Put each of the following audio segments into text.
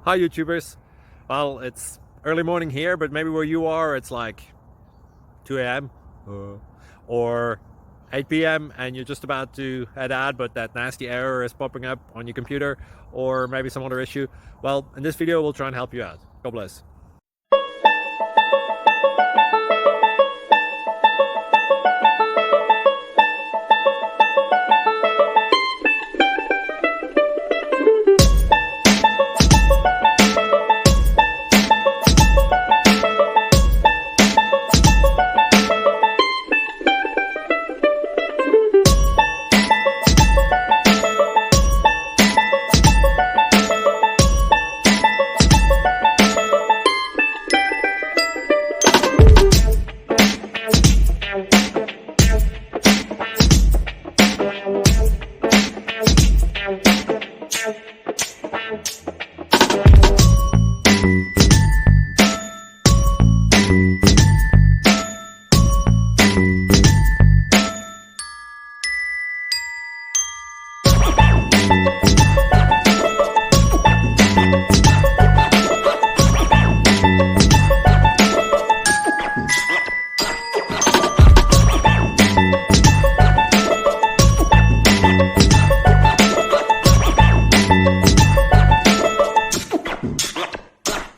Hi YouTubers. Well, it's early morning here, but maybe where you are it's like 2 a.m. or 8 p.m. and you're just about to head out, but that nasty error is popping up on your computer, or maybe some other issue. Well, in this video we'll try and help you out. God bless.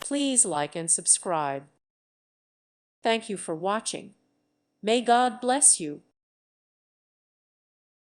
Please like and subscribe. Thank you for watching. May God bless you.